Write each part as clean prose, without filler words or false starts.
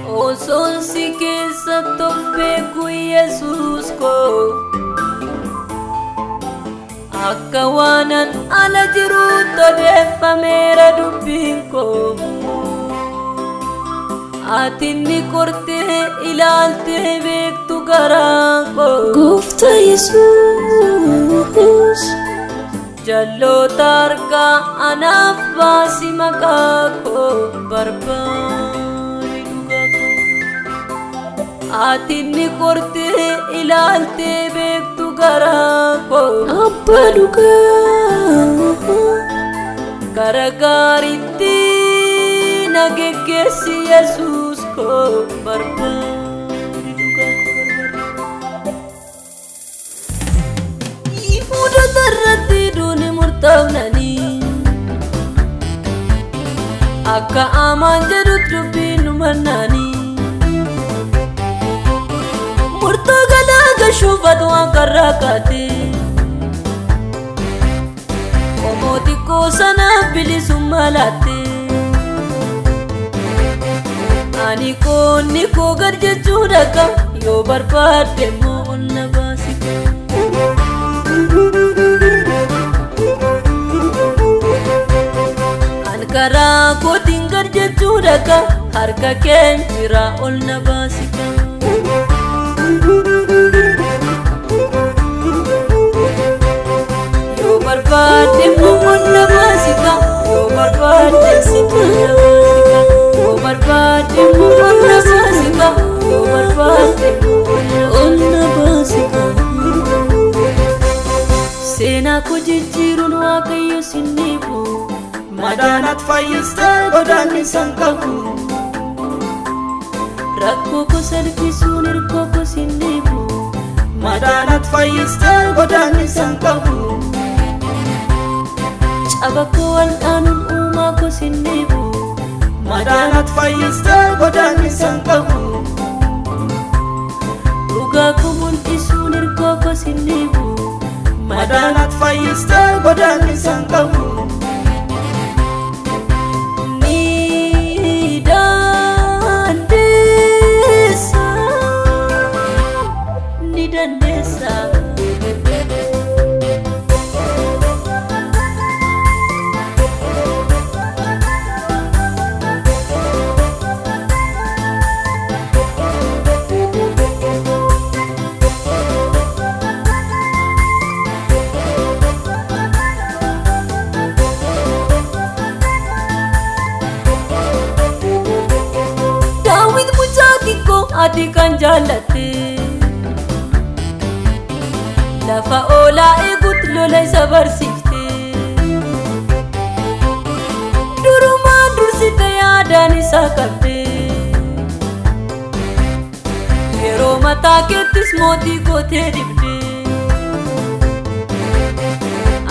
Osoon si keessatti of beeku Yesuus koo akka waanan ala jiruutti odeeffameera dubbiin koo. Ati ni kortee ilaaltee beektu garaa koo. Gooftaa Yesuus jalloota harkaa anaaf baasi maqaa koo barbaade dhugaa koo. Ati ni kortee ilaaltee beektu garaa koo. Abbaa dhugaa gara gaariitti na geggeessi Yesuus koo barbaade dhugaa koo barbaade. Yihuudoota irratti duuni murtaa'anii akka amaan jedhutti dubbiin nu mannaanii murtoo galaa gashuufatu waan karraa kaatee qomoo xiqqoo sanaaf bilisummaa laattee. Ani koonni koo gad jechuudha qaba yoo barbaadde immoo ol na baasi. Ani karaa kootiin gad jechuudha qaba harka keenya jira ol na baasi. Yoo barbaadde immoo ol na baasi. Yoo barbaadde immoo ol na baasi. Yoo barbaadde immoo ol na baasi. Yoo barbaadde ol na baasi. Seenaa koo jijjiiruun Waaqayyo sin dhiibu madaanat fayyistee godaannisa hin qabu. Rakkoo koo salphisuun hirkoo koo sin dhiibu madaanat fayyistee godaannisa hin qabu. caba koo wal'aanuun uumaa koo sin dhiibu madaanat fayyistee godaannisa hin qabu. dhugaa koo mul'isuun hirkoo koo sin dhiibu madaanat fayyistee godaannisa hin qabu. ni dandeessa ni dandeessa. Ati kan jaalatte lafa oolaa eeguutti lola isa barsiifte durumaan dursite yaadaan isaa qabde yeroo mataa keettis mootii gootee dibde.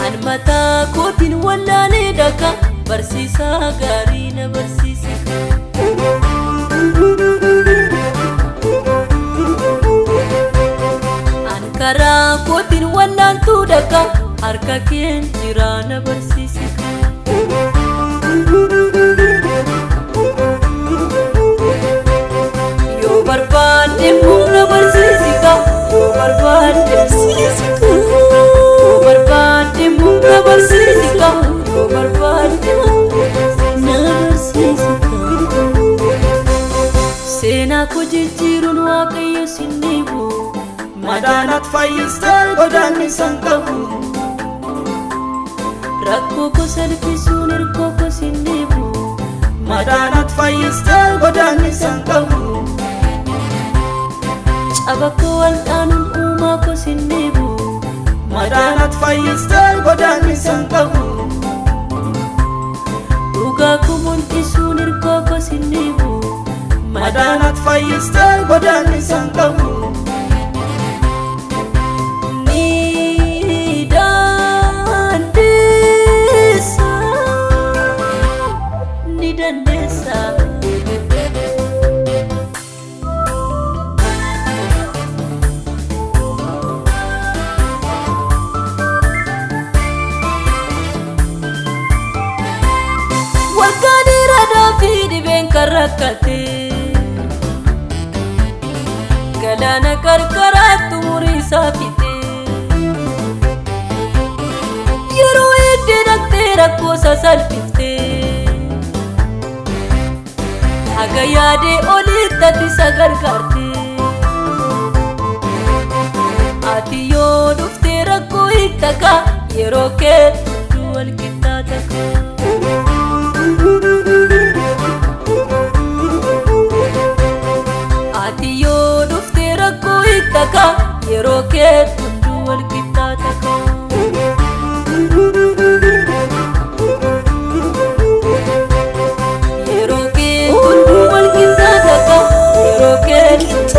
An mataa kootiin wallaalee dhaqa barsiisaa gaarii na barsiise. Karaa kootiin wallaaltuu dhaqa harka keenya jira na barsiise. Yoo barbaadde immoo na barsiise. Yoo barbaadde yoo barbaadde immoo na barsiise. Yoo barbaadde na barsiise. Seenaa koo jijjiiruun Waaqayyo sin dhiibu madaanat fayyistee godaannisa hin qabu. rakkoo koo salphisuun hirkoo koo sin dhiibu madaanat fayyistee godaannisa hin qabu. caba koo wal'aanuun uumaa koo sin dhiibu madaanat fayyistee godaannisa hin qabu. dhugaa koo mul'isuun hirkoo koo sin dhiibu madaanat fayyistee godaannisa hin qabu. Waggaanii radaa fi dhibeen kan rakkate galaana qarqaraatti umurii isaa fixee yeroo itti dhaqxee rakkoo isaa salphiftee haga yaadee olitti ati isa gargaartee ati yoo dhuftee rakkoo hiikkaka yeroo keetti wal qixxaataka. Ati yoo dhuftee rakkoo hiikkaka yeroo keetti wal qixxaataka. Yeroo keetti wal qixxaataka. Yeroo keetti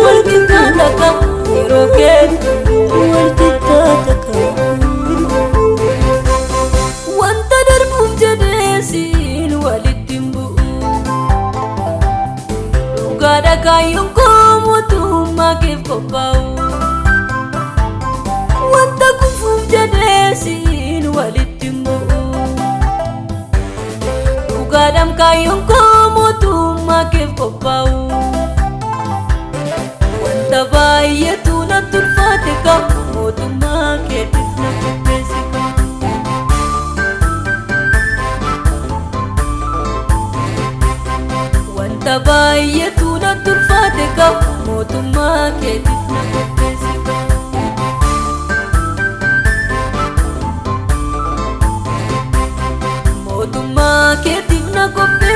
wal qixxaataka. Yeroo keetti wal qixxaataka. Wanta darbuuf jedhee siin walitti hin bu'u. Dhugaadha kaayyoon koo mootummaa keef qophaa'u. Wanta kufuuf jedhee siin walitti hin bu'u. Dhugaadhaan kaayyoon koo mootummaa keef qophaa'u. Wanta baay'eetu natti ulfaate ka mootummaa keetiif na qopheesse ka. Wanta baay'eetu natti ulfaate ka mootummaa keetiif na qopheesse ka. Mootummaa keetiif na qopheesse.